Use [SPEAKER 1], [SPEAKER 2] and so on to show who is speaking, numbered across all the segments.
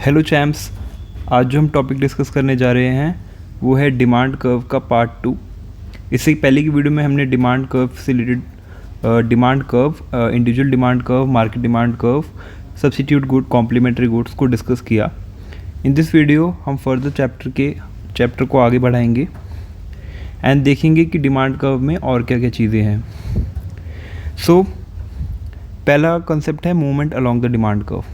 [SPEAKER 1] Hello champs, आज जो हम टॉपिक डिस्कस करने जा रहे हैं वो है डिमांड कर्व का पार्ट 2। इससे पहले की वीडियो में हमने डिमांड कर्व से related demand curve, individual demand curve, market demand curve, substitute good, complementary goods को डिस्कस किया। इन दिस वीडियो हम फर्दर चैप्टर को आगे बढ़ाएंगे एंड देखेंगे कि डिमांड कर्व में और क्या क्या चीज़ें हैं। सो पहला कॉन्सेप्ट है movement along the demand curve.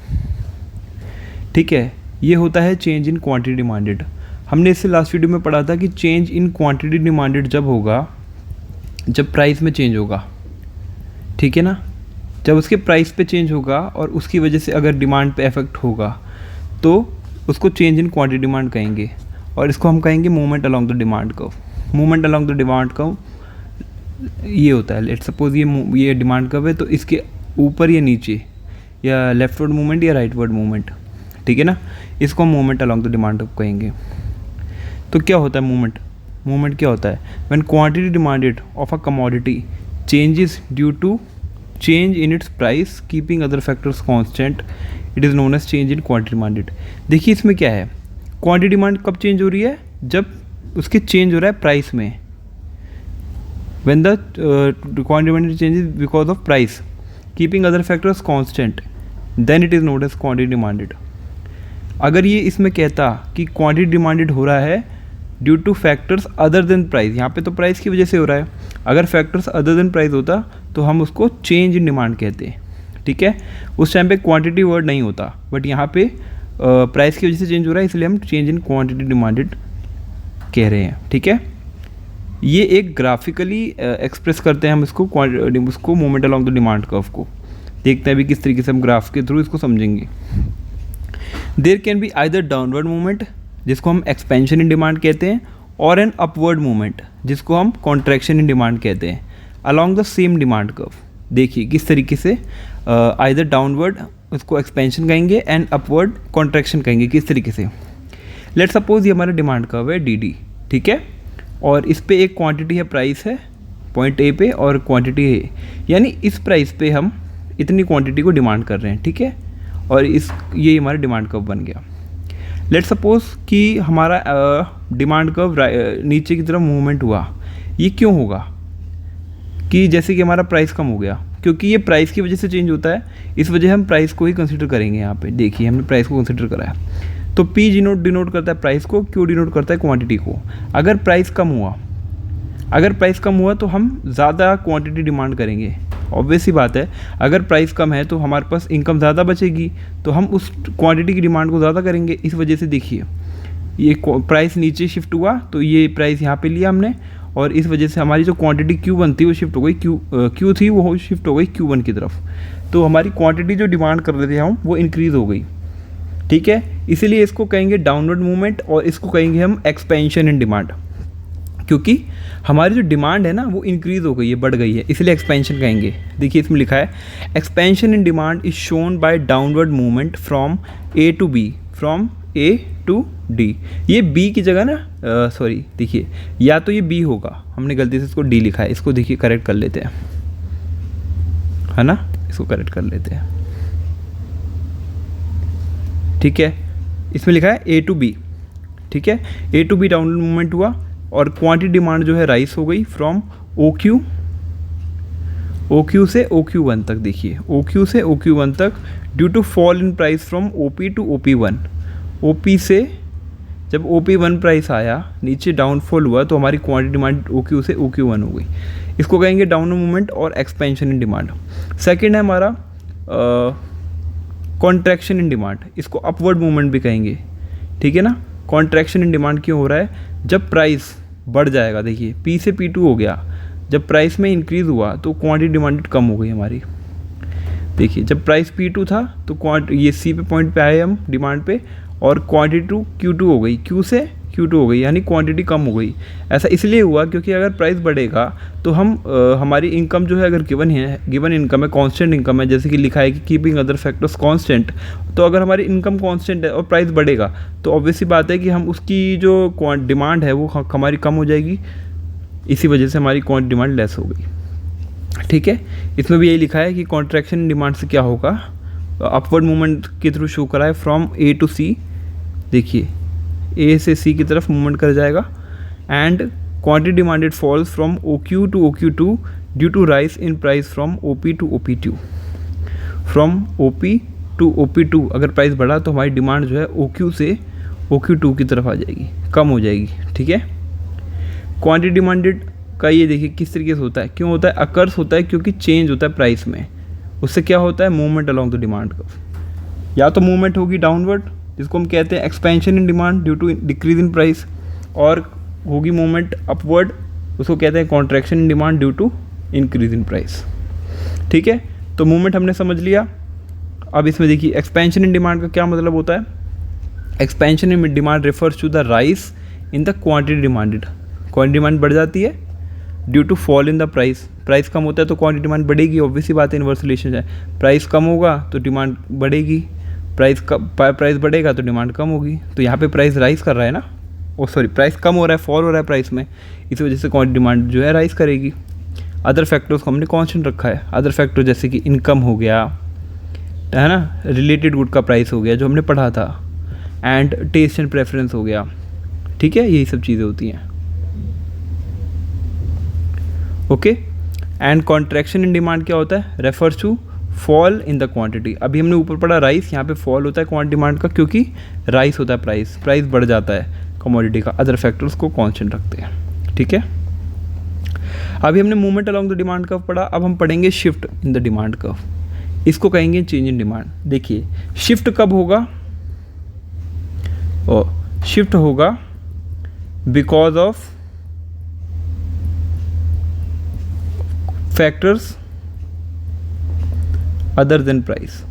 [SPEAKER 1] ठीक है, ये होता है चेंज इन क्वांटिटी डिमांडेड। हमने इससे लास्ट वीडियो में पढ़ा था कि चेंज इन क्वांटिटी डिमांडेड जब होगा जब प्राइस में चेंज होगा। ठीक है ना, जब उसके प्राइस पे चेंज होगा और उसकी वजह से अगर डिमांड पे इफेक्ट होगा तो उसको चेंज इन क्वांटिटी डिमांड कहेंगे और इसको हम कहेंगे movement along the demand curve. Movement along the demand curve ये होता है, लेट्स सपोज ये डिमांड कर्व है तो इसके ऊपर या नीचे या लेफ्टवर्ड मूवमेंट या राइटवर्ड मूवमेंट, ठीक है ना, इसको हम movement along the demand curve कहेंगे। तो क्या होता है मूवमेंट क्या होता है? When quantity demanded of a commodity changes due to change in its price keeping other factors constant, it is known as change in quantity demanded. देखिए इसमें क्या है, क्वांटिटी डिमांड कब चेंज हो रही है? जब उसके चेंज हो रहा है प्राइस में। When the quantity demanded changes because of price keeping other factors constant, then it is known as quantity demanded. अगर ये इसमें कहता कि क्वांटिटी डिमांडेड हो रहा है due two factors other than price, यहाँ पे तो प्राइस की वजह से हो रहा है, अगर फैक्टर्स अदर देन प्राइस होता तो हम उसको चेंज इन डिमांड कहते हैं। ठीक है, उस टाइम पे क्वांटिटी वर्ड नहीं होता, बट यहाँ पे प्राइस की वजह से चेंज हो रहा है इसलिए हम चेंज इन क्वांटिटी डिमांडेड कह रहे हैं। ठीक है, ये एक ग्राफिकली एक्सप्रेस करते हैं हम उसको movement along the demand curve को। देखते हैं अभी किस तरीके से हम ग्राफ के थ्रू इसको समझेंगे। There can be either downward movement जिसको हम एक्सपेंशन इन डिमांड कहते हैं, और एन अपवर्ड मूवमेंट जिसको हम कॉन्ट्रैक्शन इन डिमांड कहते हैं along the same demand curve. देखिए किस तरीके से, आइदर डाउनवर्ड उसको एक्सपेंशन कहेंगे एंड अपवर्ड कॉन्ट्रैक्शन कहेंगे। किस तरीके से, लेट्स सपोज ये हमारा डिमांड कर्व है डी, ठीक है, और इस पे एक क्वांटिटी है, प्राइस है पॉइंट ए पे और क्वांटिटी है, यानी इस प्राइस पे हम इतनी क्वांटिटी को डिमांड कर रहे हैं। ठीक है, और ये हमारा डिमांड कर्व बन गया। लेट्स सपोज कि हमारा डिमांड कर्व नीचे की तरफ मूवमेंट हुआ। ये क्यों होगा? कि जैसे कि हमारा प्राइस कम हो गया, क्योंकि ये प्राइस की वजह से चेंज होता है, इस वजह हम प्राइस को ही कंसिडर करेंगे। यहाँ पे देखिए हमने प्राइस को कंसिडर कराया, तो P डिनोट करता है प्राइस को, Q डिनोट करता है क्वांटिटी को। अगर प्राइस कम हुआ तो हम ज़्यादा क्वांटिटी डिमांड करेंगे। ऑब्वियस सी बात है, अगर प्राइस कम है तो हमारे पास इनकम ज़्यादा बचेगी, तो हम उस क्वांटिटी की डिमांड को ज़्यादा करेंगे। इस वजह से देखिए ये प्राइस नीचे शिफ्ट हुआ तो ये प्राइस यहाँ पे लिया हमने, और इस वजह से हमारी जो क्वांटिटी Q1 थी वो शिफ्ट हो गई Q थी वो शिफ्ट हो गई Q1 की तरफ। तो हमारी क्वांटिटी जो डिमांड कर रहे थे हम वो इंक्रीज़ हो गई। ठीक है, इसीलिए इसको कहेंगे डाउनवर्ड मूवमेंट और इसको कहेंगे हम एक्सपेंशन इन डिमांड, क्योंकि हमारी जो डिमांड है ना वो इंक्रीज़ हो गई है, बढ़ गई है, इसलिए एक्सपेंशन कहेंगे। देखिए इसमें लिखा है expansion in demand is shown by downward movement from A to B, from A to D. ये बी की जगह ना सॉरी देखिए, या तो ये बी होगा, हमने गलती से इसको डी लिखा है, इसको देखिए करेक्ट कर लेते हैं, है ना, इसको करेक्ट कर लेते हैं। ठीक है, इसमें लिखा है ए टू बी। ठीक है, A to B downward movement हुआ और क्वांटिटी डिमांड जो है राइस हो गई फ्रॉम ओ क्यू से OQ1 तक। देखिए OQ से OQ1 तक due to fall in price from OP to OP1। OP से जब OP1 प्राइस आया नीचे डाउनफॉल हुआ तो हमारी क्वांटिटी डिमांड OQ से OQ1 हो गई। इसको कहेंगे डाउनवर्ड मूवमेंट और एक्सपेंशन इन डिमांड। सेकेंड है हमारा कॉन्ट्रैक्शन इन डिमांड, इसको अपवर्ड मूवमेंट भी कहेंगे। ठीक है ना, कॉन्ट्रैक्शन इन डिमांड क्यों हो रहा है? जब प्राइस बढ़ जाएगा, देखिए P से P2 हो गया, जब प्राइस में इंक्रीज़ हुआ तो क्वांटिटी डिमांडेड कम हो गई हमारी। देखिए जब प्राइस P2 था तो ये C पे पॉइंट पे आए हम डिमांड पे, और क्वांटिटी Q2 हो गई, Q से Q2 हो गई, यानी क्वांटिटी कम हो गई। ऐसा इसलिए हुआ क्योंकि अगर प्राइस बढ़ेगा तो हम हमारी इनकम जो है, अगर गिवन इनकम है, कांस्टेंट इनकम है, जैसे कि लिखा है कि कीपिंग अदर फैक्टर्स कांस्टेंट, तो अगर हमारी इनकम कांस्टेंट है और प्राइस बढ़ेगा तो ऑब्वियस सी बात है कि हम उसकी जो डिमांड है वो हमारी कम हो जाएगी, इसी वजह से हमारी क्वांटिटी डिमांड लेस हो गई। ठीक है, इसमें भी यही लिखा है कि कॉन्ट्रैक्शन डिमांड से क्या होगा, अपवर्ड मूवमेंट के थ्रू शो करा है फ्रॉम ए टू सी, देखिए ए से सी की तरफ मूवमेंट कर जाएगा। And quantity demanded falls from OQ to OQ2 due to rise in price from OP to OP2। फ्रॉम OP to OP2 अगर प्राइस बढ़ा तो हमारी डिमांड जो है OQ से OQ2 की तरफ आ जाएगी, कम हो जाएगी, ठीक है। क्वांटिटी डिमांडेड का ये देखिए किस तरीके से होता है, क्यों होता है, अकर्स होता है क्योंकि चेंज होता है प्राइस में, उससे क्या होता है, movement along the demand curve. या तो मूवमेंट होगी डाउनवर्ड जिसको हम कहते हैं expansion in demand due to decrease in price, और होगी मूवमेंट अपवर्ड, उसको कहते हैं contraction in demand due to increase in price, ठीक है। तो मूवमेंट हमने समझ लिया। अब इसमें देखिए एक्सपेंशन इन डिमांड का क्या मतलब होता है। Expansion in demand refers to the rise in the quantity demanded. Quantity demand बढ़ जाती है due to fall in the price, price कम होता है तो क्वांटिटी डिमांड बढ़ेगी, ऑब्वियसली बात है, इन्वर्स रिलेशन है। प्राइस कम होगा तो डिमांड बढ़ेगी, प्राइस बढ़ेगा तो डिमांड कम होगी। तो यहाँ पे प्राइस राइज कर रहा है ना, प्राइस कम हो रहा है, फॉल हो रहा है प्राइस में, इस वजह से क्वांटिटी डिमांड जो है राइज करेगी। अदर फैक्टर्स को हमने कॉन्स्टेंट रखा है। अदर फैक्टर जैसे कि इनकम हो गया, है ना, रिलेटेड गुड का प्राइस हो गया जो हमने पढ़ा था, एंड टेस्ट एंड प्रेफरेंस हो गया, ठीक है, यही सब चीज़ें होती हैं, okay. And contraction in demand क्या होता है, refers to fall in the quantity. अभी हमने ऊपर पढ़ा राइस, यहाँ पे फॉल होता है क्वांटिटी डिमांड का क्योंकि राइस होता है प्राइस बढ़ जाता है कमोडिटी का। अदर फैक्टर्स को कांस्टेंट रखते हैं, ठीक है। अभी हमने movement along the demand curve पढ़ा, अब हम पढ़ेंगे shift in the demand curve, इसको कहेंगे चेंज इन डिमांड। देखिए शिफ्ट कब होगा, शिफ्ट होगा because of factors other than price.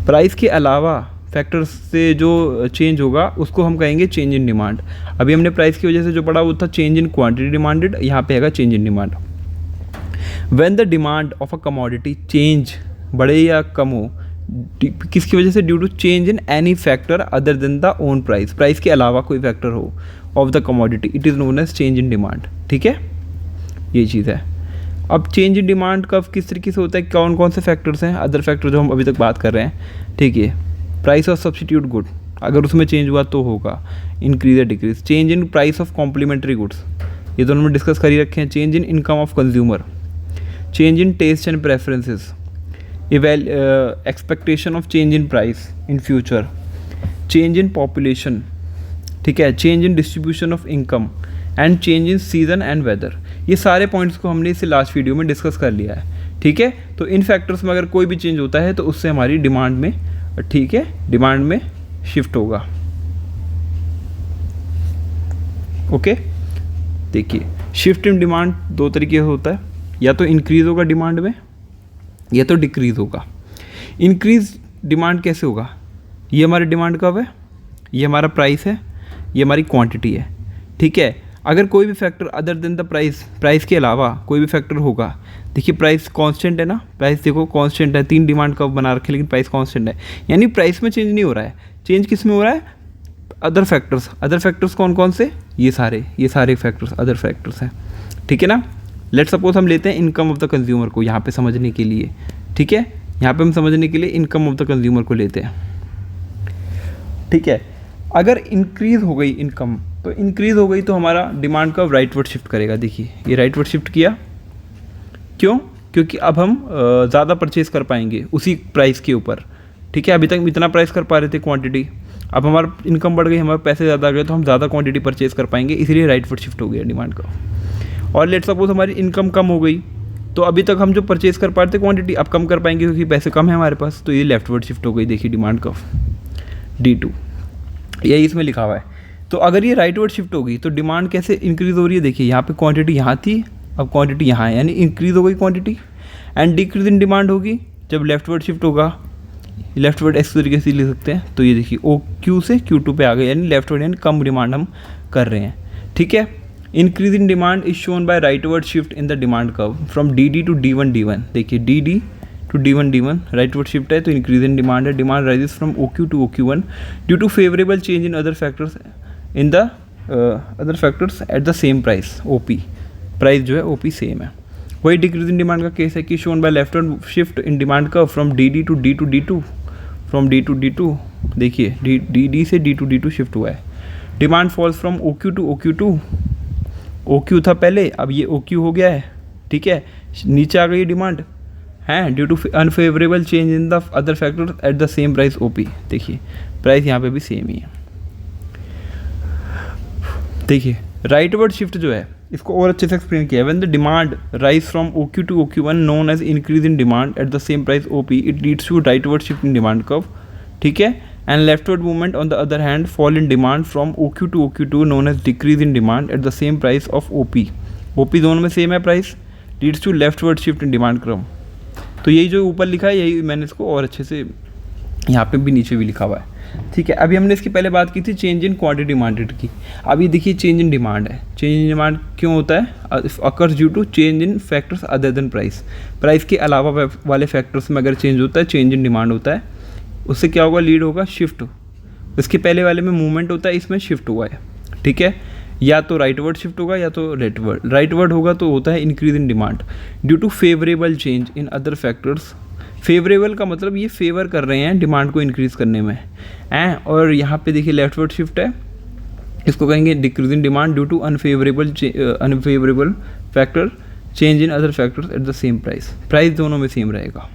[SPEAKER 1] Price के अलावा फैक्टर्स से जो चेंज होगा उसको हम कहेंगे चेंज इन डिमांड। अभी हमने प्राइस की वजह से जो पढ़ा वो था चेंज इन क्वांटिटी डिमांडेड, यहाँ पे आएगा change in demand. When the demand of a commodity change, बढ़े या कम हो, किसकी वजह से, due to change in any factor other than the own price, price के अलावा कोई फैक्टर हो of the commodity, it is known as change in demand, ठीक है, ये चीज़ है। अब चेंज इन डिमांड कब किस तरीके से होता है, कौन कौन से फैक्टर्स हैं, अदर फैक्टर जो हम अभी तक बात कर रहे हैं, ठीक है। प्राइस ऑफ सब्स्टिट्यूट गुड, अगर उसमें चेंज हुआ तो होगा इंक्रीज या decrease. Change in price of complementary goods, ये दोनों में डिस्कस कर ही रखे हैं। Change in income of consumer, change in taste and preferences, expectation of change in price in future, change in population, ठीक है, change in distribution of income and change in season and weather. ये सारे points को हमने इसे last video में discuss कर लिया है, ठीक है। तो इन फैक्टर्स में अगर कोई भी चेंज होता है तो उससे हमारी डिमांड में, ठीक है, डिमांड में शिफ्ट होगा, ओके। देखिए शिफ्ट इन डिमांड दो तरीके से होता है, या तो इंक्रीज होगा डिमांड में या तो डिक्रीज होगा। इंक्रीज डिमांड कैसे होगा, ये हमारी डिमांड कब है, ये हमारा प्राइस है, ये हमारी क्वांटिटी है, ठीक है। अगर कोई भी factor other than the price के अलावा कोई भी फैक्टर होगा, देखिए प्राइस कांस्टेंट है ना, प्राइस देखो कांस्टेंट है, 3 डिमांड कर्व बना रखे लेकिन प्राइस कांस्टेंट है, यानी प्राइस में चेंज नहीं हो रहा है। चेंज किस में हो रहा है, अदर फैक्टर्स। अदर फैक्टर्स कौन कौन से, ये सारे फैक्टर्स अदर फैक्टर्स हैं, ठीक है ना। लेट सपोज हम लेते हैं इनकम ऑफ द कंज्यूमर को यहाँ पे समझने के लिए, ठीक है, यहाँ पे हम समझने के लिए इनकम ऑफ द कंज्यूमर को लेते हैं, ठीक है। अगर इंक्रीज हो गई इनकम, तो इंक्रीज हो गई तो हमारा डिमांड का राइटवर्ड शिफ्ट करेगा। देखिए ये राइटवर्ड शिफ्ट किया, क्यों, क्योंकि अब हम ज़्यादा परचेज कर पाएंगे उसी प्राइस के ऊपर, ठीक है। अभी तक इतना प्राइस कर पा रहे थे क्वांटिटी, अब हमारा इनकम बढ़ गई, हमारे पैसे ज़्यादा आ गए तो हम ज़्यादा क्वांटिटी परचेज कर पाएंगे, इसलिए राइटवर्ड शिफ्ट हो गया डिमांड का। और लेट सपोज हमारी इनकम कम हो गई, तो अभी तक हम जो परचेज कर पा रहे थे क्वांटिटी अब कम कर पाएंगे क्योंकि पैसे कम है हमारे पास, तो ये लेफ्टवर्ड शिफ्ट हो गई। देखिए डिमांड का D2, यही इसमें लिखा हुआ है। तो अगर ये राइटवर्ड शिफ्ट होगी तो डिमांड कैसे इंक्रीज़ हो रही है, देखिए यहाँ पे क्वांटिटी यहाँ थी, अब क्वांटिटी यहाँ है, यानी इंक्रीज़ हो गई quantity. And decrease in demand होगी जब लेफ्टवर्ड शिफ्ट होगा, लेफ्टवर्ड इस तरीके से लिख सकते हैं। तो ये देखिए OQ से Q2 पे आ गए, यानी लेफ्टवर्ड यानी कम डिमांड हम कर रहे हैं, ठीक है। Increase in demand is shown by rightward shift in the demand curve from DD to D1 देखिए DD to D1 rightward shift है तो इंक्रीज इन डिमांड है। Demand rises from OQ to OQ1 due to favourable change in other factors in the other factors at the same price OP, price जो है OP same है, वही decrease in demand का case है कि shown bye leftward shift in demand curve from D D to D to D two, from D to D two, देखिए D D से D two shift हुआ है। Demand falls from O Q to O Q to, O Q था पहले, अब ये O Q हो गया है, ठीक है, नीचे आ गई डिमांड है due to unfavourable change in the other factors at the same price O P. देखिए प्राइस यहाँ पे भी सेम ही है। देखिए राइटवर्ड शिफ्ट जो है इसको और अच्छे से एक्सप्लेन किया है। When the demand rise from O Q to O Q one known as increase in demand at the same price O P, it leads to rightward shift in demand curve, ठीक है। And leftward movement on the other hand fall in demand from O Q to O Q two known as decrease in demand at the same price of O P. O P दोनों में same है price, leads to leftward shift in demand curve. तो यही जो ऊपर लिखा है यही मैंने इसको और अच्छे से यहाँ पे भी नीचे भी लिखा हुआ है, ठीक है। अभी हमने इसकी पहले बात की थी चेंज इन क्वांटिटी डिमांडेड की। अभी देखिए चेंज इन डिमांड है। चेंज इन डिमांड क्यों होता है? Occurs due to change in factors other than price. Price के अलावा वाले फैक्टर्स में अगर चेंज होता है चेंज इन डिमांड होता है। उससे क्या होगा? लीड होगा शिफ्ट। इसके पहले वाले में मूवमेंट होता है, इसमें शिफ्ट हुआ है, ठीक है। या तो राइटवर्ड शिफ्ट होगा या तो लेफ्टवर्ड। राइटवर्ड होगा तो होता है increase in demand due to favourable change in other factors. Favourable का मतलब ये फेवर कर रहे हैं डिमांड को इंक्रीज़ करने में हैं। और यहाँ पे देखिए लेफ्टवर्ड शिफ्ट है, इसको कहेंगे decrease in demand due to unfavourable factor change in other factors at the same price. Price दोनों में सेम रहेगा।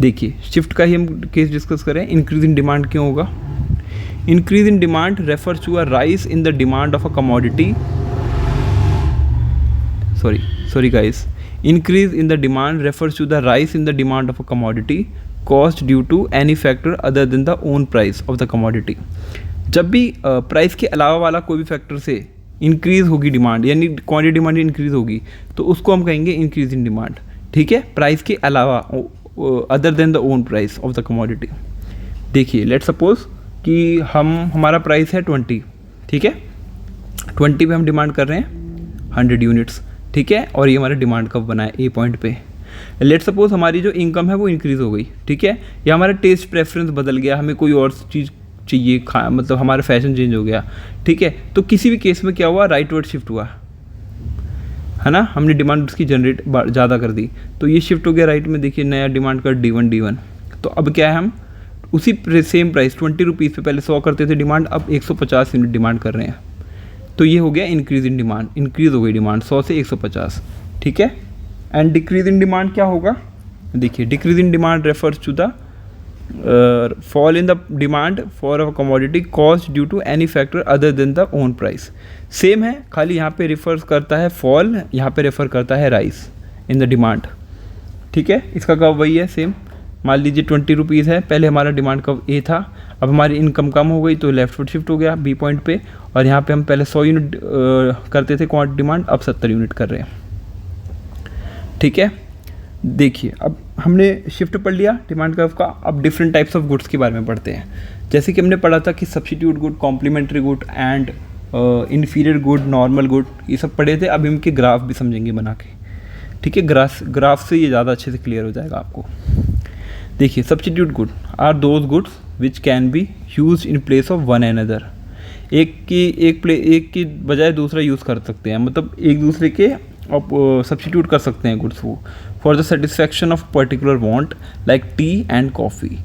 [SPEAKER 1] देखिए शिफ्ट का ही हम केस डिस्कस करें। इंक्रीज इन डिमांड क्यों होगा? Increase in demand refers to a rise in the demand of a commodity, sorry guys, increase in the demand refers to the rise in the demand of a commodity caused due to any factor other than the own price of the commodity। जब भी price के अलावा वाला कोई भी factor से increase होगी demand, यानी क्वांटिटी डिमांड इंक्रीज होगी, तो उसको हम कहेंगे इंक्रीज इन डिमांड, ठीक है। प्राइस के अलावा other than the own price of the commodity. देखिए लेट सपोज कि हमारा प्राइस है 20, ठीक है। 20 पे हम डिमांड कर रहे हैं 100 यूनिट्स, ठीक है। और ये हमारा डिमांड कब बना है? ए पॉइंट पे। लेट सपोज हमारी जो इनकम है वो इंक्रीज़ हो गई, ठीक है। या हमारा टेस्ट प्रेफरेंस बदल गया, हमें कोई और चीज़ चाहिए, मतलब हमारा फैशन चेंज हो गया, ठीक है। तो किसी भी केस में क्या हुआ? राइटवर्ड शिफ्ट हुआ है ना, हमने डिमांड उसकी जनरेट ज़्यादा कर दी, तो ये शिफ्ट हो गया राइट में। देखिए नया डिमांड का D1। तो अब क्या है, हम उसी सेम प्राइस 20 रुपीज़ पे पहले 100 करते थे डिमांड, अब 150 यूनिट डिमांड कर रहे हैं। तो ये हो गया इंक्रीज इन डिमांड, इंक्रीज हो गई डिमांड 100 से 150, ठीक है। एंड डिक्रीज इन डिमांड क्या होगा? देखिए decrease in demand refers to the fall in the demand for a commodity caused due to any factor other than the own price. Same है, खाली यहाँ पे रेफर्स करता है फॉल, यहाँ पे रेफर करता है राइस इन द डिमांड, ठीक है। इसका कब वही है सेम। मान लीजिए 20 रुपीज़ है, पहले हमारा डिमांड कब ए था, अब हमारी इनकम कम हो गई तो लेफ्टवर्ड शिफ्ट हो गया बी पॉइंट पे। और यहाँ पे हम पहले 100 यूनिट करते थे क्वांटिटी डिमांड, अब 70 यूनिट कर रहे हैं, ठीक है। देखिए अब हमने शिफ्ट पढ़ लिया डिमांड कर्व का। अब डिफरेंट टाइप्स ऑफ गुड्स के बारे में पढ़ते हैं। जैसे कि हमने पढ़ा था कि substitute good, complementary good and inferior good, normal good, ये सब पढ़े थे। अब इनके ग्राफ भी समझेंगे बना के, ठीक है। ग्राफ से ये ज़्यादा अच्छे से क्लियर हो जाएगा आपको। देखिए substitute good are those goods which can be use in place of one another. एक की बजाय दूसरा यूज़ कर सकते हैं, मतलब एक दूसरे के सब्स्टिट्यूट कर सकते हैं गुड्स को for the satisfaction of particular want like T and coffee.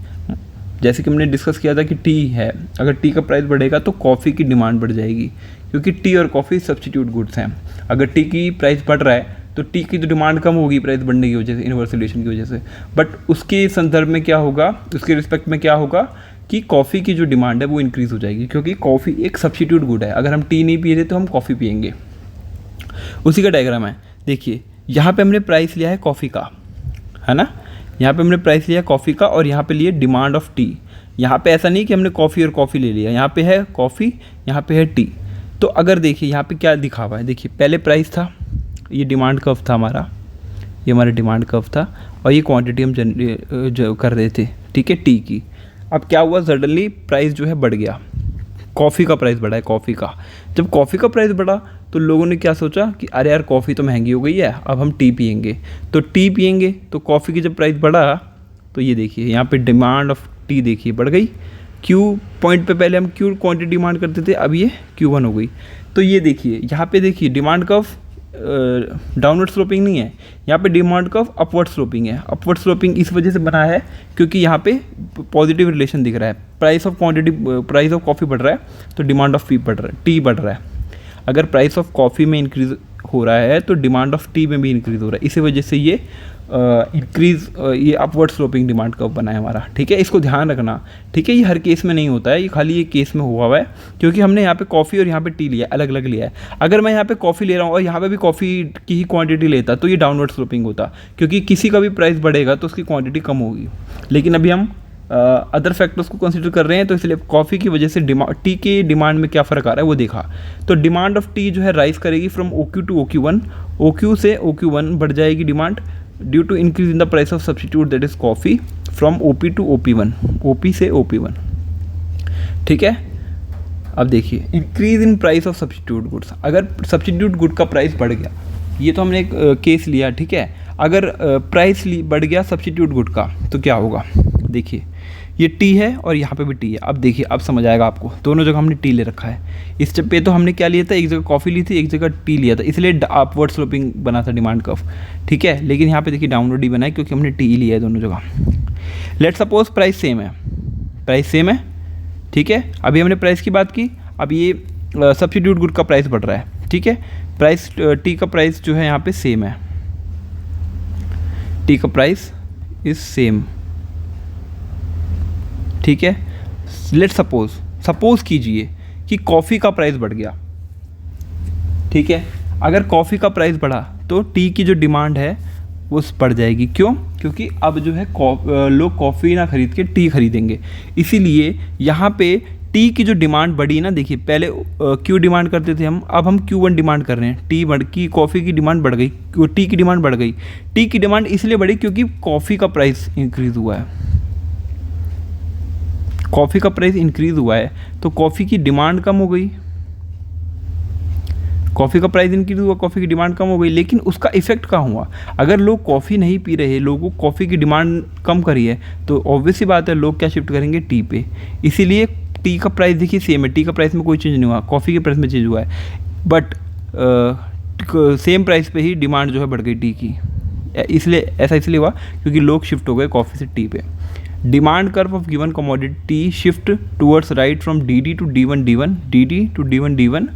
[SPEAKER 1] जैसे कि हमने डिस्कस किया था कि टी है, अगर टी का प्राइस बढ़ेगा तो कॉफ़ी की डिमांड बढ़ जाएगी, क्योंकि टी और कॉफ़ी सब्स्टिट्यूट गुड्स हैं। अगर टी की प्राइस बढ़ रहा है तो टी की तो डिमांड कम होगी प्राइस बढ़ने की वजह से, इनवर्स रिलेशन की वजह से। बट उसके संदर्भ में क्या होगा, उसके रिस्पेक्ट में क्या होगा कि कॉफ़ी की जो डिमांड है वो इंक्रीज़ हो जाएगी, क्योंकि कॉफ़ी एक सब्स्टिट्यूट गुड है। अगर हम टी नहीं पी रहे तो हम कॉफ़ी पियेंगे। उसी का डायग्राम है। देखिए यहाँ पे हमने प्राइस लिया है कॉफ़ी का, है ना। यहाँ पे हमने प्राइस लिया कॉफ़ी का और यहाँ पे लिए डिमांड ऑफ टी। यहाँ पे ऐसा नहीं कि हमने कॉफ़ी और कॉफ़ी ले लिया, यहाँ पे है कॉफ़ी, यहाँ पे है टी। तो अगर देखिए यहाँ पे क्या दिखा हुआ है, देखिए पहले प्राइस था, ये डिमांड कर्व था हमारा, ये हमारा डिमांड कर्व था, और ये क्वांटिटी हम जो कर रहे थे, ठीक है, टी की। अब क्या हुआ, सडनली प्राइस जो है बढ़ गया, कॉफ़ी का प्राइस बढ़ा है, कॉफ़ी का। जब कॉफ़ी का प्राइस बढ़ा तो लोगों ने क्या सोचा कि अरे यार कॉफ़ी तो महंगी हो गई है, अब हम टी पियेंगे। तो टी पियेंगे तो कॉफ़ी की जब प्राइस बढ़ा तो ये देखिए यहाँ पे डिमांड ऑफ टी देखिए बढ़ गई। क्यू पॉइंट पे पहले हम क्यू क्वांटिटी डिमांड करते थे, अब ये Q1 हो गई। तो ये देखिए यहाँ पे देखिए डिमांड कर्व डाउनवर्ड स्लोपिंग नहीं है, यहाँ पे डिमांड कर्व अपवर्ड स्लोपिंग है। अपवर्ड स्लोपिंग इस वजह से बना है क्योंकि यहाँ पे पॉजिटिव रिलेशन दिख रहा है, प्राइस ऑफ कॉफ़ी बढ़ रहा है तो डिमांड ऑफ टी बढ़ रहा है। अगर प्राइस ऑफ कॉफ़ी में इंक्रीज हो रहा है तो डिमांड ऑफ टी में भी इंक्रीज हो रहा है, इसी वजह से ये ये अपवर्ड स्लोपिंग डिमांड कर्व बना है हमारा। ठीक है, इसको ध्यान रखना। ठीक है, ये हर केस में नहीं होता है, ये खाली ये केस में हुआ है क्योंकि हमने यहाँ पे कॉफ़ी और यहाँ पे टी लिया, अलग अलग लिया है। अगर मैं यहाँ पे कॉफ़ी ले रहा हूँ और यहाँ पे भी कॉफ़ी की ही क्वांटिटी लेता तो ये डाउनवर्ड स्लोपिंग होता, क्योंकि किसी का भी प्राइस बढ़ेगा तो उसकी क्वांटिटी कम होगी। लेकिन अभी हम अदर फैक्टर्स को कंसिडर कर रहे हैं, तो इसलिए कॉफ़ी की वजह से टी के डिमांड में क्या फ़र्क आ रहा है वो देखा। तो डिमांड ऑफ टी जो है राइज करेगी from OQ to OQ1, OQ से OQ1 बढ़ जाएगी demand due to increase in the price of substitute that is coffee from OP to OP1, OP से OP1। ठीक है, अब देखिए increase in price of substitute goods. अगर सब्सटीट्यूट गुड का प्राइस बढ़ गया, ये तो हमने एक केस लिया, ठीक है। अगर प्राइस बढ़ गया सब्सटीट्यूट गुड का तो क्या होगा, देखिए ये टी है और यहाँ पे भी टी है। अब देखिए, अब समझ आएगा आपको, दोनों जगह हमने टी ले रखा है। इस पे तो हमने क्या लिया था, एक जगह कॉफ़ी ली थी, एक जगह टी लिया था, इसलिए अपवर्ड स्लोपिंग बना था डिमांड कर्व। ठीक है, लेकिन यहाँ पे देखिए डाउनवर्ड ही बना है क्योंकि हमने टी लिया है दोनों जगह। लेट सपोज प्राइस सेम है, प्राइस सेम है। ठीक है, अभी हमने प्राइस की बात की, अब ये सब्सटीट्यूट गुड का प्राइस बढ़ रहा है। ठीक है, प्राइस टी का प्राइस जो है यहाँ पे सेम है, टी का प्राइस इज सेम। ठीक है, लेट सपोज कीजिए कि कॉफ़ी का प्राइस बढ़ गया। ठीक है, अगर कॉफ़ी का प्राइस बढ़ा तो टी की जो डिमांड है वो बढ़ जाएगी। क्यों? क्योंकि अब जो है लोग कॉफ़ी ना खरीद के टी खरीदेंगे, इसीलिए यहाँ पे टी की जो डिमांड बढ़ी ना, देखिए पहले क्यू डिमांड करते थे हम, अब हम Q1 डिमांड कर रहे हैं। टी बढ़ की कॉफ़ी की डिमांड बढ़ गई, टी की डिमांड बढ़ गई। टी की डिमांड इसलिए बढ़ी क्योंकि कॉफ़ी का प्राइस इंक्रीज़ हुआ है, कॉफ़ी का प्राइस इंक्रीज़ हुआ है तो कॉफ़ी की डिमांड कम हो गई। कॉफ़ी का प्राइस इंक्रीज़ हुआ, कॉफ़ी की डिमांड कम हो गई, लेकिन उसका इफेक्ट कहाँ हुआ? अगर लोग कॉफ़ी नहीं पी रहे, लोगों को कॉफ़ी की डिमांड कम करी है तो ऑब्वियस सी बात है लोग क्या शिफ्ट करेंगे, टी पे। इसीलिए टी का प्राइस देखिए सेम है, टी का प्राइस में कोई चेंज नहीं हुआ, कॉफ़ी के प्राइस में चेंज हुआ है, बट सेम प्राइस पे ही डिमांड जो है बढ़ गई टी की। इसलिए ऐसा इसलिए हुआ क्योंकि लोग शिफ्ट हो गए कॉफ़ी से टी पे। Demand curve of given commodity shift towards right from DD to D1 D1, DD to D1 D1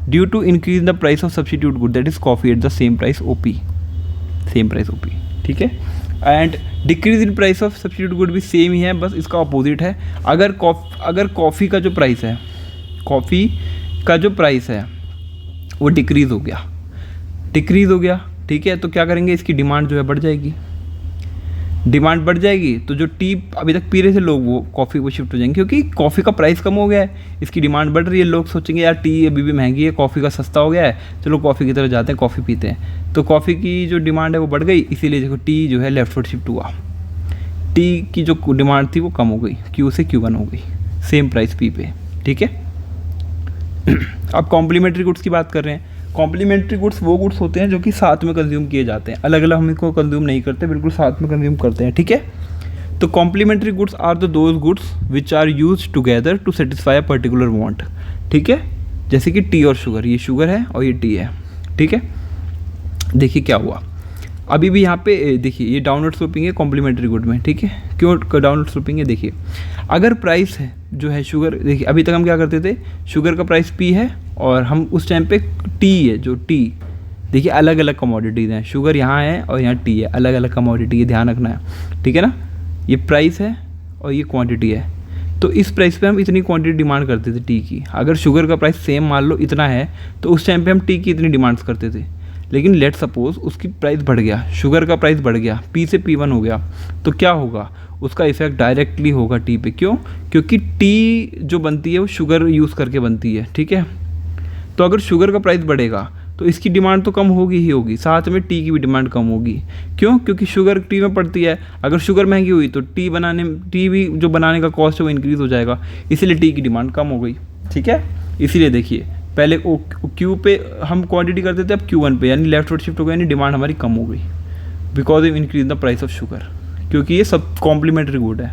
[SPEAKER 1] due to increase the price of substitute good that is coffee at the same price OP, same price OP। ठीक है, and decrease in price of substitute good भी same ही है, बस इसका opposite है। अगर coffee का जो प्राइस है, कॉफ़ी का जो प्राइस है वो डिक्रीज़ हो गया, ठीक है, तो क्या करेंगे, इसकी डिमांड जो है बढ़ जाएगी। डिमांड बढ़ जाएगी तो जो टी अभी तक पी रहे थे लोग वो कॉफ़ी को शिफ्ट हो जाएंगे, क्योंकि कॉफ़ी का प्राइस कम हो गया है, इसकी डिमांड बढ़ रही है। लोग सोचेंगे यार टी अभी भी महंगी है, कॉफ़ी का सस्ता हो गया है, चलो कॉफ़ी की तरफ जाते हैं, कॉफ़ी पीते हैं। तो कॉफ़ी की जो डिमांड है वो बढ़ गई, इसीलिए देखो टी जो है लेफ्टवर्ड शिफ्ट हुआ। टी की जो डिमांड थी वो कम हो गई, Q से Q1 हो गई, सेम प्राइस पी पे। ठीक है, अब कॉम्प्लीमेंट्री गुड्स की बात कर रहे हैं। कॉम्प्लीमेंट्री गुड्स वो गुड्स होते हैं जो कि साथ में कंज्यूम किए जाते हैं, अलग अलग हम इनको कंज्यूम नहीं करते, बिल्कुल साथ में कंज्यूम करते हैं। ठीक है, तो complementary goods are the those goods which are use together to satisfy a particular want. ठीक है, जैसे कि टी और शुगर, ये शुगर है और ये टी है। ठीक है, देखिए क्या हुआ, अभी भी यहाँ पे देखिए ये डाउनवर्ड स्लोपिंग है कॉम्प्लीमेंट्री गुड में। ठीक है, क्यों डाउनवर्ड स्लोपिंग है, देखिए अगर प्राइस है जो है शुगर, देखिए अभी तक हम क्या करते थे, शुगर का प्राइस P है और हम उस टाइम पे टी है, जो टी देखिए अलग अलग कमोडिटीज़ हैं, शुगर यहाँ है और यहाँ टी है, अलग अलग कमोडिटी है, ध्यान रखना है। ठीक है ना, ये प्राइस है और ये क्वांटिटी है, तो इस प्राइस पे हम इतनी क्वांटिटी डिमांड करते थे टी की। अगर शुगर का प्राइस सेम मान लो इतना है तो उस टाइम पे हम टी की इतनी डिमांड्स करते थे। लेकिन लेट सपोज उसकी प्राइस बढ़ गया, शुगर का प्राइस बढ़ गया, P से P1 हो गया, तो क्या होगा, उसका इफेक्ट डायरेक्टली होगा टी पे। क्यों? क्योंकि टी जो बनती है वो शुगर यूज़ करके बनती है। ठीक है, तो अगर शुगर का प्राइस बढ़ेगा तो इसकी डिमांड तो कम होगी ही होगी, साथ में टी की भी डिमांड कम होगी। क्यों? क्योंकि शुगर टी में पड़ती है, अगर शुगर महंगी हुई तो टी भी जो बनाने का कॉस्ट है वो इंक्रीज़ हो जाएगा, इसीलिए टी की डिमांड कम हो गई। ठीक है, इसीलिए देखिए पहले Q पे हम क्वांटिटी करते थे, अब Q1 पे, यानी लेफ्टवर्ड शिफ्ट हो गया, यानी डिमांड हमारी कम हो गई because of increase the price of sugar, क्योंकि ये सब कॉम्प्लीमेंट्री गुड है।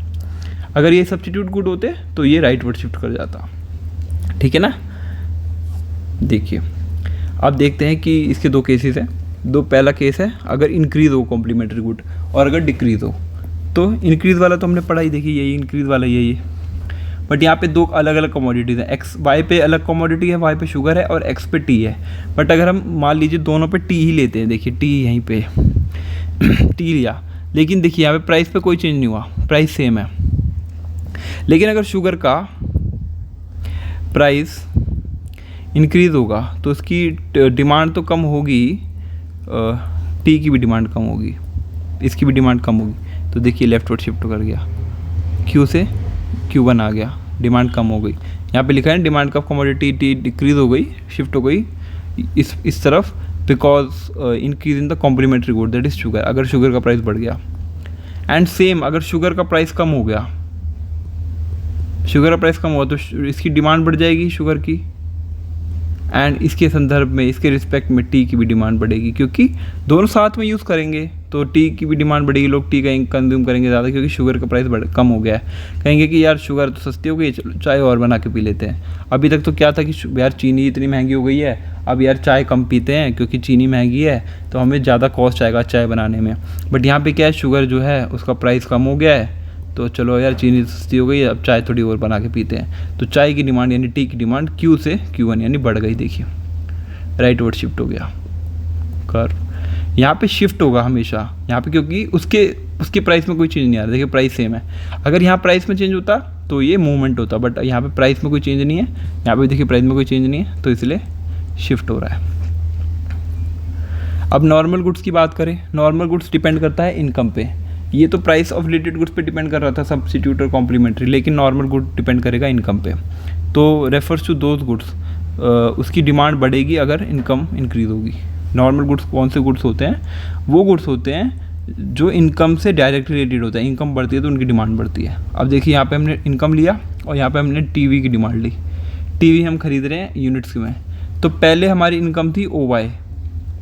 [SPEAKER 1] अगर ये सब्स्टिट्यूट गुड होते तो ये राइटवर्ड शिफ्ट कर जाता। ठीक है ना, देखिए आप देखते हैं कि इसके दो केसेस हैं। पहला केस है अगर इंक्रीज़ हो कॉम्प्लीमेंट्री गुड, और अगर डिक्रीज़ हो। तो इंक्रीज़ वाला तो हमने पढ़ा ही, देखिए यही इंक्रीज़ वाला यही है। बट यहाँ पे दो अलग अलग कमोडिटीज़ हैं। एक्स वाई पे अलग कमोडिटी है, वाई पे शुगर है और एक्स पे टी है। बट अगर हम मान लीजिए दोनों पे टी ही लेते हैं, देखिए टी यहीं पे टी लिया, लेकिन देखिए यहाँ पे प्राइस पे कोई चेंज नहीं हुआ, प्राइस सेम है। लेकिन अगर शुगर का प्राइस इंक्रीज़ होगा तो उसकी डिमांड तो कम होगी, टी की भी डिमांड कम होगी, इसकी भी डिमांड कम होगी। तो देखिए लेफ्टवर्ड शिफ्ट कर गया, क्यू से Q1 आ गया, डिमांड कम हो गई। यहाँ पे लिखा है डिमांड का कमोडिटी टी डिक्रीज़ हो गई, शिफ्ट हो गई इस तरफ, because increase in the complementary good that is sugar, अगर शुगर का प्राइस बढ़ गया। एंड सेम अगर शुगर का प्राइस कम हो गया, शुगर का प्राइस कम हुआ तो इसकी डिमांड बढ़ जाएगी शुगर की, एंड इसके संदर्भ में, इसके रिस्पेक्ट में टी की भी डिमांड बढ़ेगी, क्योंकि दोनों साथ में यूज़ करेंगे तो टी की भी डिमांड बढ़ेगी, लोग टी का कंज्यूम करेंगे ज़्यादा, क्योंकि शुगर का प्राइस कम हो गया है। कहेंगे कि यार शुगर तो सस्ती हो गई, चलो चाय और बना के पी लेते हैं। अभी तक तो क्या था कि यार चीनी इतनी महंगी हो गई है, अब यार चाय कम पीते हैं क्योंकि चीनी महंगी है, तो हमें ज़्यादा कॉस्ट आएगा चाय बनाने में। बट यहाँ पर क्या है, शुगर जो है उसका प्राइस कम हो गया है, तो चलो यार चीनी सस्ती हो गई है, अब चाय थोड़ी और बना के पीते हैं। तो चाय की डिमांड यानी टी की डिमांड Q से Q1 यानी बढ़ गई। देखिए राइट वर्ड शिफ्ट हो गया कर्व, यहाँ पे शिफ्ट होगा हमेशा यहाँ पे, क्योंकि उसके प्राइस में कोई चेंज नहीं आ रहा। देखिए प्राइस सेम है, अगर यहाँ प्राइस में चेंज होता तो ये मूवमेंट होता, बट यहाँ पे प्राइस में कोई चेंज नहीं है, यहाँ पे देखिए प्राइस में कोई चेंज नहीं है, तो इसलिए शिफ्ट हो रहा है। अब नॉर्मल गुड्स की बात करें, नॉर्मल गुड्स डिपेंड करता है इनकम पे। ये तो प्राइस ऑफ रिलेटेड गुड्स पे डिपेंड कर रहा था, सब्स्टिट्यूट और कॉम्प्लीमेंट्री, लेकिन नॉर्मल गुड डिपेंड करेगा इनकम पे। तो रेफर्स टू दोज गुड्स, उसकी डिमांड बढ़ेगी अगर इनकम इंक्रीज़ होगी। नॉर्मल गुड्स कौन से गुड्स होते हैं, वो गुड्स होते हैं जो इनकम से डायरेक्ट रिलेटेड होता है, इनकम बढ़ती है तो उनकी डिमांड बढ़ती है। अब देखिए यहाँ पे हमने इनकम लिया और यहाँ पे हमने टीवी की डिमांड ली, टीवी हम खरीद रहे हैं यूनिट्स में। तो पहले हमारी इनकम थी OY,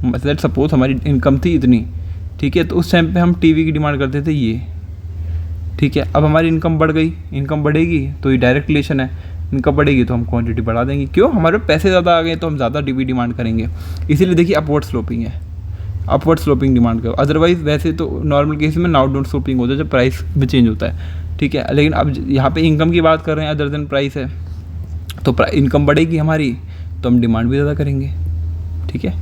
[SPEAKER 1] मतलब सपोज हमारी इनकम थी इतनी, ठीक है, तो उस टाइम पे हम टीवी की डिमांड करते थे ये, ठीक है। अब हमारी इनकम बढ़ गई, इनकम बढ़ेगी तो ये डायरेक्ट रिलेशन है, इनकम बढ़ेगी तो हम क्वांटिटी बढ़ा देंगे। क्यों, हमारे पैसे ज़्यादा आ गए तो हम ज़्यादा टीवी डिमांड करेंगे, इसीलिए देखिए अपवर्ड स्लोपिंग है, अपवर्ड स्लोपिंग डिमांड करो। अदरवाइज वैसे तो नॉर्मल केस में आउटवर्ड स्लोपिंग होता है जब प्राइस में चेंज होता है, ठीक है। लेकिन अब यहाँ पे इनकम की बात कर रहे हैं, अदर देन प्राइस है, तो इनकम बढ़ेगी हमारी तो हम डिमांड भी ज़्यादा करेंगे, ठीक है।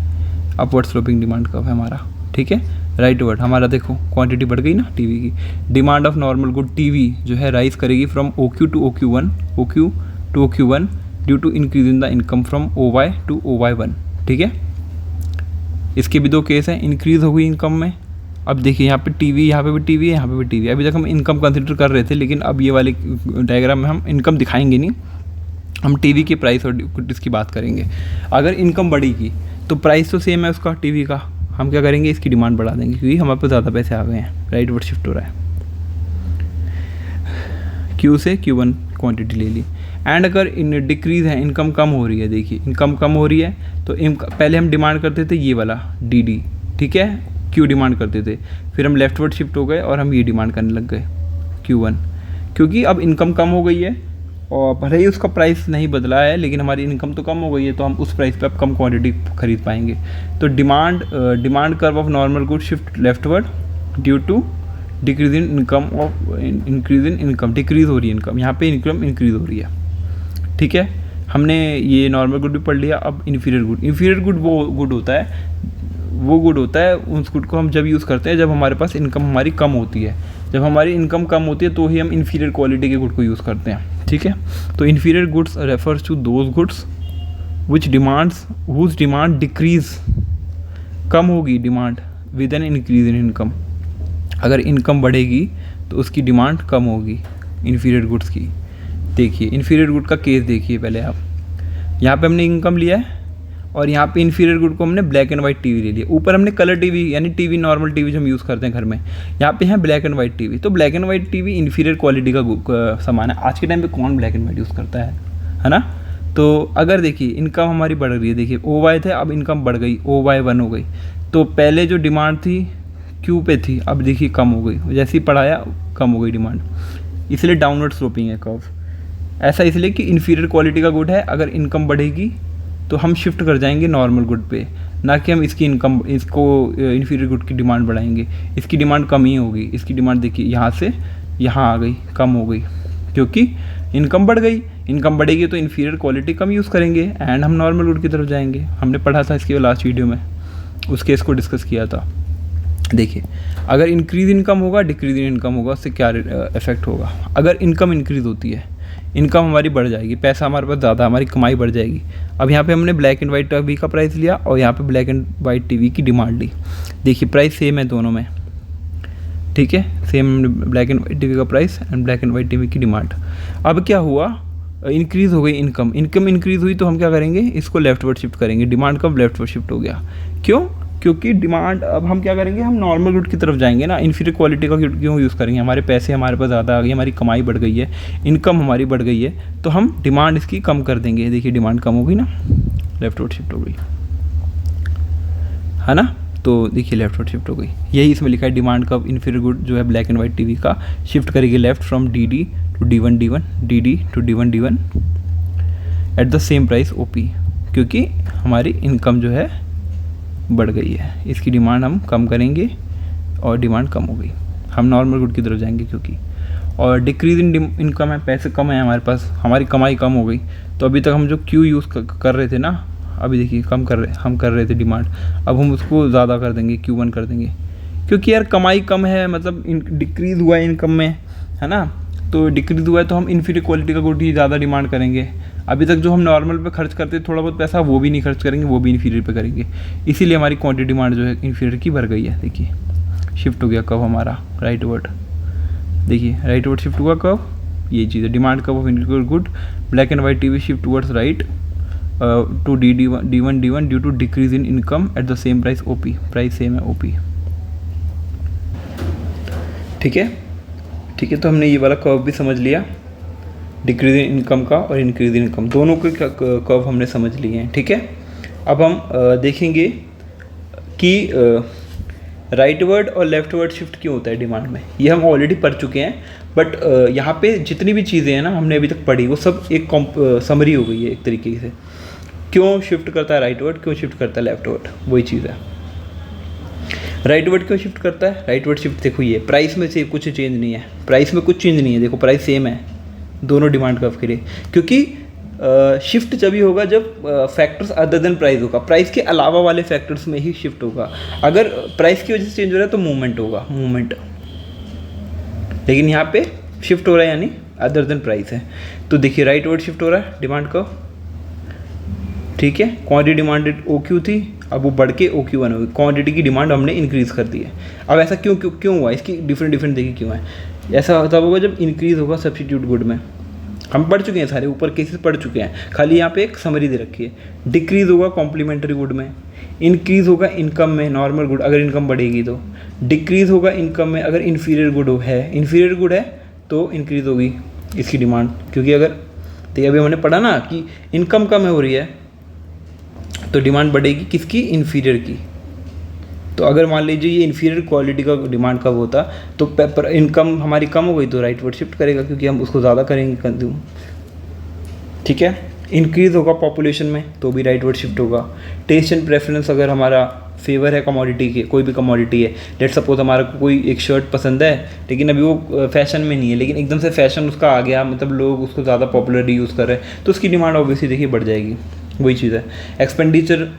[SPEAKER 1] अपवर्ड स्लोपिंग डिमांड कब है हमारा, ठीक है, राइट वर्ड हमारा। देखो क्वांटिटी बढ़ गई ना टीवी की, demand of normal good TV जो है राइज करेगी from OQ to OQ1 due to increase in the income from OY to OY1, ठीक है। इसके भी दो केस हैं, इंक्रीज हो गई इनकम में। अब देखिए यहाँ पे टीवी, यहाँ पे भी टीवी है, यहाँ पे भी टीवी है। अभी तक हम इनकम कंसिडर कर रहे थे, लेकिन अब ये वाले डायग्राम में हम इनकम दिखाएंगे नहीं, हम टीवी की प्राइस और इसकी बात करेंगे। अगर इनकम बढ़ेगी तो प्राइस तो सेम है उसका टीवी का, हम क्या करेंगे, इसकी डिमांड बढ़ा देंगे क्योंकि हमारे पास ज़्यादा पैसे आ गए हैं, राइट वर्ड शिफ्ट हो रहा है। Q से Q1 क्वांटिटी ले ली। एंड अगर इन डिक्रीज़ है, इनकम कम हो रही है, देखिए इनकम कम हो रही है तो पहले हम डिमांड करते थे ये वाला DD, ठीक है, Q डिमांड करते थे, फिर हम लेफ्टवर्ड शिफ्ट हो गए और हम ये डिमांड करने लग गए Q1, क्योंकि अब इनकम कम हो गई है और भले ही उसका प्राइस नहीं बदला है, लेकिन हमारी इनकम तो कम हो गई है, तो हम उस प्राइस पे अब कम क्वांटिटी खरीद पाएंगे। तो demand curve of normal good shift leftward due to decrease in income of increase in income, decrease हो रही है इनकम, यहाँ पे इनकम इंक्रीज हो रही है, ठीक है। हमने ये नॉर्मल गुड भी पढ़ लिया। अब इन्फीरियर गुड वो गुड होता है उस गुड को हम जब यूज़ करते हैं जब हमारे पास इनकम हमारी कम होती है। जब हमारी इनकम कम होती है तो ही हम इन्फीरियर क्वालिटी के गुड को यूज़ करते हैं, ठीक है। तो inferior goods refers to those goods which demands whose demand decrease, कम होगी demand with an increase in income. अगर इनकम बढ़ेगी तो उसकी डिमांड कम होगी इन्फीरियर गुड्स की। देखिए इन्फीरियर गुड का केस देखिए पहले आप, यहाँ पे हमने इनकम लिया है और यहाँ पे इन्फीरियर गुड को हमने ब्लैक एंड वाइट टीवी ले लिया। ऊपर हमने कलर टीवी यानी टीवी नॉर्मल टीवी जो हम यूज़ करते हैं घर में, यहाँ पे है ब्लैक एंड वाइट टीवी। तो black and white TV inferior quality का सामान है। आज के टाइम पे कौन ब्लैक एंड वाइट यूज़ करता है ना। तो अगर देखिए इनकम हमारी बढ़ रही है, देखिए OY थे अब इनकम बढ़ गई, OY1 हो गई। तो पहले जो डिमांड थी Q पे थी, अब देखिए कम हो गई, जैसे ही पढ़ाया कम हो गई डिमांड, इसलिए डाउनवर्ड स्लोपिंग है कर्व। ऐसा इसलिए कि इन्फीरियर क्वालिटी का गुड है, अगर इनकम बढ़ेगी तो हम शिफ्ट कर जाएंगे नॉर्मल गुड पे, ना कि हम इसकी इनकम इसको इन्फीरियर गुड की डिमांड बढ़ाएंगे। इसकी डिमांड कम ही होगी, इसकी डिमांड देखिए यहाँ से यहाँ आ गई, कम हो गई, क्योंकि इनकम बढ़ गई। इनकम बढ़ेगी तो इन्फीरियर क्वालिटी कम यूज़ करेंगे एंड हम नॉर्मल गुड की तरफ जाएंगे। हमने पढ़ा था इसके लास्ट वीडियो में, उस केस को डिस्कस किया था। देखिए अगर इंक्रीज इनकम होगा, डिक्रीज इन इनकम होगा, उससे क्या इफेक्ट होगा। अगर इनकम इंक्रीज होती है, इनकम हमारी बढ़ जाएगी, पैसा हमारे पास ज़्यादा, हमारी कमाई बढ़ जाएगी। अब यहाँ पे हमने ब्लैक एंड वाइट टीवी का प्राइस लिया और यहाँ पे ब्लैक एंड वाइट टीवी की डिमांड ली। देखिए प्राइस सेम है दोनों में, ठीक है, same black and white TV का price and black and white TV की डिमांड। अब क्या हुआ, इंक्रीज़ हो गई इनकम, इनकम इंक्रीज़ हुई तो हम क्या करेंगे, इसको लेफ्टवर्ड शिफ्ट करेंगे। डिमांड कब लेफ्टवर्ड शिफ्ट हो गया, क्यों, क्योंकि डिमांड, अब हम क्या करेंगे, हम नॉर्मल गुड की तरफ जाएंगे ना। इन्फीरियर क्वालिटी का क्यों यूज़ करेंगे, हमारे पैसे हमारे पास ज़्यादा आ गई, हमारी कमाई बढ़ गई है, इनकम हमारी बढ़ गई है, तो हम डिमांड इसकी कम कर देंगे। देखिए डिमांड कम हो गई ना, लेफ्टवर्ड शिफ्ट हो गई, है ना। तो देखिए लेफ्टवर्ड शिफ्ट हो गई, यही इसमें लिखा है। डिमांड कब इन्फीरियर गुड जो है ब्लैक एंड वाइट टीवी का शिफ्ट करेगी left from D to D1 D1 to D1 D1 at the same price OP, क्योंकि हमारी इनकम जो है बढ़ गई है, इसकी डिमांड हम कम करेंगे और डिमांड कम हो गई, हम नॉर्मल गुड की तरफ जाएंगे क्योंकि। और डिक्रीज इन इनकम है, पैसे कम है हमारे पास, हमारी कमाई कम हो गई। तो अभी तक हम जो Q यूज़ कर रहे थे ना, अभी देखिए कम हम कर रहे थे डिमांड, अब हम उसको ज़्यादा कर देंगे, Q1 कर देंगे, क्योंकि यार कमाई कम है, मतलब डिक्रीज़ हुआ है इनकम में, है ना। तो डिक्रीज हुआ है तो हम इन्फीरियर क्वालिटी का गुड ही ज़्यादा डिमांड करेंगे। अभी तक जो हम नॉर्मल पे खर्च करते थोड़ा बहुत पैसा, वो भी नहीं खर्च करेंगे, वो भी इन्फीरियर पे करेंगे। इसीलिए हमारी क्वांटिटी डिमांड जो है इन्फीरियर की बढ़ गई है। देखिए शिफ्ट हो गया कब हमारा राइट वर्ड, देखिए राइट वर्ड शिफ्ट हुआ कब, ये चीज़ है। Demand curve of inferior good black and white TV shift towards right to D1 D1 due to decrease in income at the same price OP, price same है OP, ठीक है। ठीक है, तो हमने ये वाला कर्व भी समझ लिया, डिक्रीज इन इनकम का और इंक्रीज इन इनकम दोनों के कर्व हमने समझ लिए हैं, ठीक है। अब हम देखेंगे कि राइट वर्ड और लेफ्ट वर्ड शिफ्ट क्यों होता है डिमांड में। ये हम ऑलरेडी पढ़ चुके हैं, बट यहाँ पे जितनी भी चीज़ें हैं ना हमने अभी तक पढ़ी, वो सब एक समरी हो गई है एक तरीके से। क्यों शिफ्ट करता है राइट वर्ड, क्यों शिफ्ट करता है लेफ्ट वर्ड, वही चीज़ है। राइट वर्ड क्यों शिफ्ट करता है, राइट वर्ड शिफ्ट देखो, ये प्राइस में से कुछ चेंज नहीं है, प्राइस में कुछ चेंज नहीं है, देखो प्राइस सेम है दोनों डिमांड कर्व के लिए। क्योंकि शिफ्ट जब होगा जब फैक्टर्स अदर देन प्राइस होगा, प्राइस के अलावा वाले फैक्टर्स में ही शिफ्ट होगा। अगर प्राइस की वजह से चेंज हो रहा है तो मूवमेंट होगा, मूवमेंट, लेकिन यहाँ पे शिफ्ट हो रहा है यानी अदर देन प्राइस है। तो देखिए राइट वर्ड शिफ्ट हो रहा है डिमांड कर्व, ठीक है। क्वांटिटी डिमांडेड OQ थी, अब वो बढ़ के OQ1 हो गई, क्वांटिटी की डिमांड हमने इंक्रीज़ कर दी है। अब ऐसा क्यों हुआ, इसकी डिफरेंट देखिए क्यों है। ऐसा तब होगा जब इंक्रीज़ होगा सब्स्टिट्यूट गुड में, हम पढ़ चुके हैं सारे ऊपर केसेस पढ़ चुके हैं, खाली यहाँ पे एक समरी दे रखी है। डिक्रीज़ होगा कॉम्प्लीमेंट्री गुड में, इंक्रीज़ होगा इनकम में नॉर्मल गुड, अगर इनकम बढ़ेगी तो। डिक्रीज़ होगा इनकम में अगर इन्फीरियर गुड है, इन्फीरियर गुड है तो इंक्रीज़ होगी इसकी डिमांड, क्योंकि अगर तो अभी हमने पढ़ा ना कि इनकम कम हो रही है तो डिमांड बढ़ेगी किसकी, इन्फीरियर की। तो अगर मान लीजिए ये इन्फीरियर क्वालिटी का डिमांड कब होता तो इनकम हमारी कम हो गई तो राइट वर्ड शिफ्ट करेगा, क्योंकि हम उसको ज़्यादा करेंगे कंज्यूम, ठीक है। इंक्रीज़ होगा पॉपुलेशन में तो भी राइट वर्ड शिफ्ट होगा। टेस्ट एंड प्रेफरेंस अगर हमारा फेवर है कमोडिटी के, कोई भी कमोडिटी है, लेट सपोज हमारा कोई एक शर्ट पसंद है लेकिन अभी वो फैशन में नहीं है, लेकिन एकदम से फैशन उसका आ गया, मतलब लोग उसको ज़्यादा पॉपुलरली यूज़ कर रहे हैं, तो उसकी डिमांड ऑब्वियसली देखिए बढ़ जाएगी, वही चीज़ है। एक्सपेंडिचर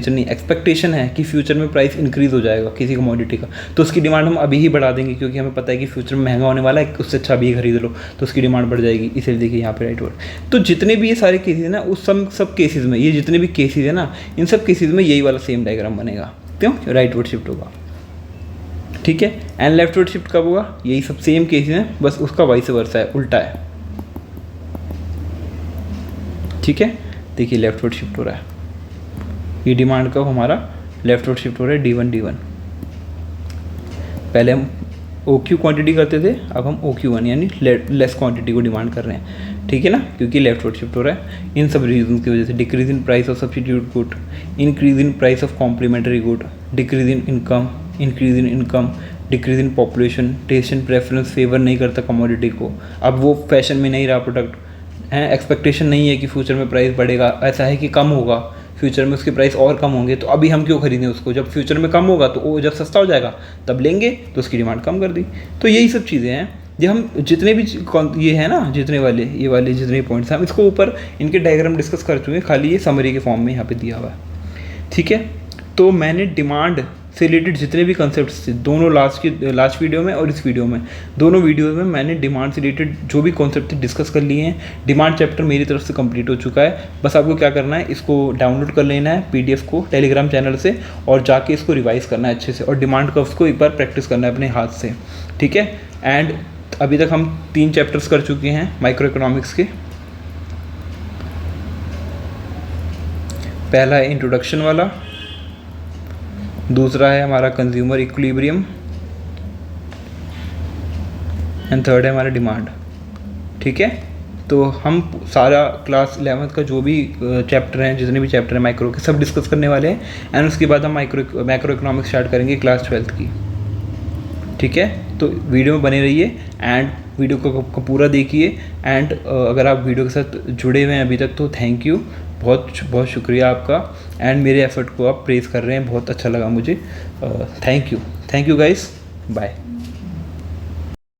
[SPEAKER 1] नहीं, एक्सपेक्टेशन है कि फ्यूचर में प्राइस इंक्रीज़ हो जाएगा किसी कमोडिटी का, तो उसकी डिमांड हम अभी ही बढ़ा देंगे, क्योंकि हमें पता है कि फ्यूचर में महंगा होने वाला है, उससे अच्छा अभी खरीद लो, तो उसकी डिमांड बढ़ जाएगी। इसलिए देखिए यहाँ पे राइट वर्ड। तो जितने भी ये सारे केसेस हैं ना, उस सब केसेस में, ये जितने भी केसेस हैं ना, इन सब केसेस में यही वाला सेम डायग्राम बनेगा, क्यों, राइट वर्ड शिफ्ट होगा, ठीक है। एंड लेफ्ट वर्ड शिफ्ट कब होगा, यही सब सेम केसेस हैं, बस उसका वाइस वर्सा है, उल्टा है, ठीक है। देखिए लेफ्ट वर्ड शिफ्ट हो रहा है, ये डिमांड कब हमारा लेफ्ट वर्ड शिफ्ट हो रहा है D1 D1। पहले हम OQ क्वांटिटी करते थे, अब हम OQ1 यानी लेस क्वांटिटी को डिमांड कर रहे हैं, ठीक है ना, क्योंकि लेफ्ट वर्ड शिफ्ट हो रहा है इन सब रीजन की वजह से। Decrease in price of substitute good, increase in price of complementary good, decrease in income, increase in income, decrease in population, taste and preference favour नहीं करता कमोडिटी को, अब वो फैशन में नहीं रहा प्रोडक्ट, हैं, एक्सपेक्टेशन नहीं है कि फ्यूचर में प्राइस बढ़ेगा, ऐसा है कि कम होगा, फ्यूचर में उसके प्राइस और कम होंगे, तो अभी हम क्यों खरीदें उसको, जब फ्यूचर में कम होगा तो वो जब सस्ता हो जाएगा तब लेंगे, तो उसकी डिमांड कम कर दी। तो यही सब चीज़ें हैं, ये हम जितने भी ये है ना, जितने वाले ये वाले जितने पॉइंट्स हैं हम इसको वीडियो इनके डायग्राम डिस्कस कर चुके हैं, खाली ये समरी के फॉर्म में यहाँ पे दिया हुआ है। ठीक है, तो मैंने डिमांड से रिलेटेड जितने भी कॉन्सेप्ट्स थे दोनों लास्ट वीडियो में और इस वीडियो में, दोनों वीडियो में मैंने डिमांड से रिलेटेड जो भी कॉन्सेप्ट थे डिस्कस कर लिए हैं। डिमांड चैप्टर मेरी तरफ से कंप्लीट हो चुका है, बस आपको क्या करना है, इसको डाउनलोड कर लेना है PDF को टेलीग्राम चैनल से, और जाके इसको रिवाइज़ करना है अच्छे से, और डिमांड कर्व्स को एक बार प्रैक्टिस करना है अपने हाथ से। ठीक है, एंड अभी तक हम 3 चैप्टर्स कर चुके हैं माइक्रो इकोनॉमिक्स के। पहला है इंट्रोडक्शन वाला, दूसरा है हमारा कंज्यूमर इक्विलिब्रियम, एंड थर्ड है हमारा डिमांड। ठीक है, तो हम सारा क्लास 11th का जो भी चैप्टर हैं, जितने भी चैप्टर हैं माइक्रो के, सब डिस्कस करने वाले हैं, एंड उसके बाद हम मैक्रो इकोनॉमिक्स स्टार्ट करेंगे क्लास 12th की। ठीक है, तो वीडियो में बने रहिए एंड वीडियो को पूरा देखिए, एंड अगर आप वीडियो के साथ जुड़े हुए हैं अभी तक तो थैंक यू, बहुत बहुत शुक्रिया आपका, एंड मेरे एफर्ट को आप प्रेज़ कर रहे हैं, बहुत अच्छा लगा मुझे। Thank you guys, bye.